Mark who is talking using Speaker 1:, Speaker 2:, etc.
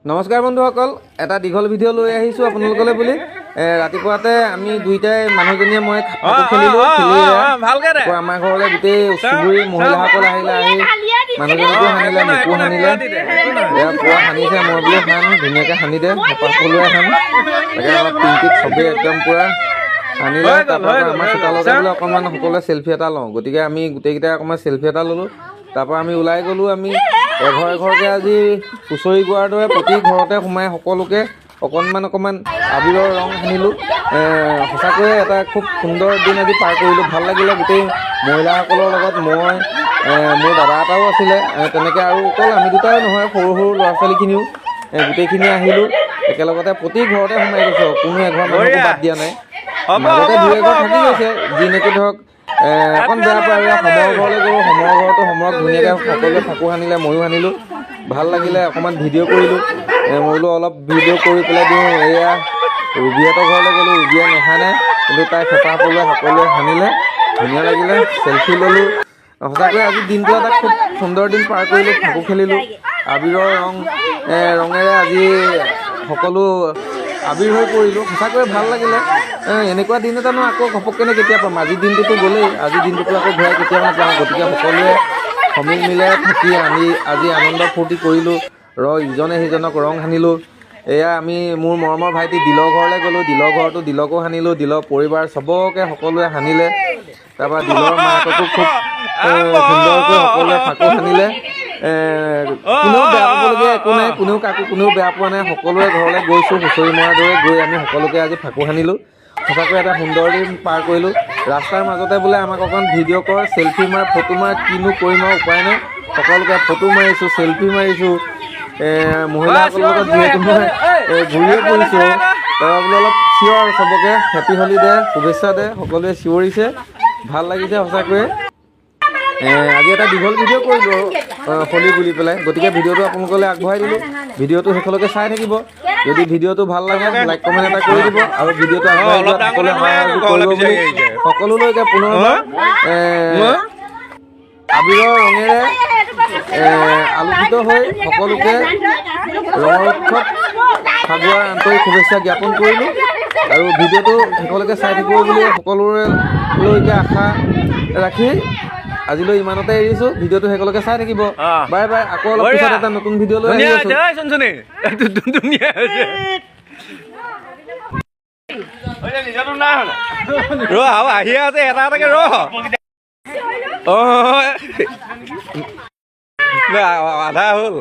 Speaker 1: নমস্কাৰ বন্ধুসকল, এটা দীঘল ভিডিঅ' লৈ আহিছোঁ আপোনালোকলৈ বুলি। ৰাতিপুৱাতে আমি দুইটাই মানুহজনীয়ে মই খেলিলোঁ। আমাৰ ঘৰলৈ গোটেই চুবুৰী মহিলাসকল আহিলে, আহি মানুহজনীকো সানিলে, মোকো সানিলে। পুৱা সানিছে, মই বোলো সান, ধুনীয়াকৈ সানি দে, সকলোৱে সান। তাকে আমাৰ পিংকিক চবেই একদম পূৰা সানিলে। তাৰপৰা আমাৰ চোতালতে বোলে অকণমান সকলোৱে চেল্ফি এটা লওঁ, গতিকে আমি গোটেইকেইটাই অকণমান চেল্ফি এটা ল'লোঁ। তাৰপৰা আমি ওলাই গ'লোঁ। আমি এঘৰ এঘৰকৈ আজি হুঁচৰি গোৱাৰ দৰে প্ৰতি ঘৰতে সোমাই সকলোকে অকণমান আবিৰৰ ৰং সানিলোঁ। সঁচাকৈয়ে এটা খুব সুন্দৰ দিন আজি পাৰ কৰিলোঁ, ভাল লাগিলে। গোটেই মহিলাসকলৰ লগত মই, মোৰ দাদা এটাও আছিলে, তেনেকৈ আৰু অকল আমি দুটাই নহয়, সৰু সৰু ল'ৰা ছোৱালীখিনিও গোটেইখিনি আহিলোঁ। একেলগতে প্ৰতি ঘৰতে সোমাই গৈছোঁ, কোনো এঘৰ মানুহকো বাদ দিয়া নাই। মাজতে দুই এঘৰ থাকি গৈছে, যি নেকি ধৰক অকণ বেয়া পায়। সমৰ ঘৰলৈ গ'লোঁ, সমৰ ঘৰতো সমৰত ধুনীয়াকৈ সকলোৱে ফাকু সানিলে, ময়ো সানিলোঁ, ভাল লাগিলে। অকণমান ভিডিঅ' কৰিলোঁ, মই বোলো অলপ ভিডিঅ' কৰি পেলাই দিওঁ। এয়া ৰুবিহঁতৰ ঘৰলৈ গ'লোঁ, ৰুবিয়ে নেসানে, কিন্তু তাই ফেটা পৰুৱাই সকলোৱে সানিলে, ধুনীয়া লাগিলে, চেল্ফি ল'লোঁ। সঁচাকৈ আজি দিনটো এটা খুব সুন্দৰ দিন পাৰ কৰিলোঁ, ফাকু খেলিলোঁ। আবিৰৰ ৰঙেৰে আজি সকলো আবিৰ হৈ পৰিলোঁ, সঁচাকৈয়ে ভাল লাগিলে। এনেকুৱা দিন এটানো আকৌ ঘপককেনে কেতিয়া পাম? আজিৰ দিনটোতো গ'লেই, আজিৰ দিনটোতো আকৌ ঘূৰাই কেতিয়াও নাপাওঁ। গতিকে সকলোৱে সমিল মিলে থাকি আমি আজি আনন্দ ফূৰ্তি কৰিলোঁ। ইজনে সিজনক ৰং সানিলোঁ। এয়া আমি মোৰ মৰমৰ ভাইটি দিলৰ ঘৰলৈ গ'লোঁ, দিলৰ ঘৰতো দিলকো সানিলোঁ, দিলৰ পৰিবাৰ চবকে সকলোৱে সানিলে। তাৰপৰা দিলৰ মাককো খুব সুন্দৰকৈ সকলোৱে ফাকু সানিলে। কোনেও বেয়া পাবলগীয়া একো নাই, কোনেও বেয়া পোৱা নাই। সকলোৱে ঘৰলৈ গৈছোঁ, হুঁচৰি মৰাৰ দৰে গৈ আমি সকলোকে আজি ফাকু সানিলোঁ। সঁচাকৈ এটা সুন্দৰ দিন পাৰ কৰিলোঁ। ৰাস্তাৰ মাজতে বোলে আমাক অকণ ভিডিঅ' কৰ, চেল্ফি মাৰ, ফটো মাৰ, কিনো কৰিম আৰু উপায় নাই। সকলোকে ফটো মাৰিছোঁ, চেল্ফি মাৰিছোঁ। মহিলাসকলৰ লগত যিহেতু মই ঘূৰিয়ে ফুৰিছোঁ, তাৰপৰা বোলো অলপ চিঞৰ আৰু চবকে হেপী হোলী দে, শুভেচ্ছা দে। সকলোৱে চিঞৰিছে, ভাল লাগিছে সঁচাকৈয়ে। আজি এটা দীঘল ভিডিঅ' কৰিলোঁ হোলী বুলি পেলাই, গতিকে ভিডিঅ'টো আপোনালোকলৈ আগবঢ়াই দিলোঁ। ভিডিঅ'টো শেষলৈকে চাই থাকিব। যদি ভিডিঅ'টো ভাল লাগে লাইক কমেণ্ট এটা কৰি দিব, আৰু ভিডিঅ'টো আগবঢ়াই যোৱাত সকলোৱে কৰিব বুলি সকলোলৈকে পুনৰবাৰ আবিৰৰ ৰঙেৰে আলোকিত হৈ সকলোকে ৰঙৰ উৎসৱ ফাগুৱাৰ আন্তৰিক শুভেচ্ছা জ্ঞাপন কৰিলোঁ। আৰু ভিডিঅ'টো শেষলৈকে চাই থাকিব বুলি সকলোলৈকে আশা ৰাখি আজিলৈ ইমানতে এৰিছোঁ। ভিডিঅ'টো শেষলৈকে চাই থাকিব। Bye bye. আকৌ অলপ পিছত এটা নতুন ভিডিঅ' লৈ আহি আছোঁ।
Speaker 2: আহি আছে এটা এটাকে আধা হ'ল।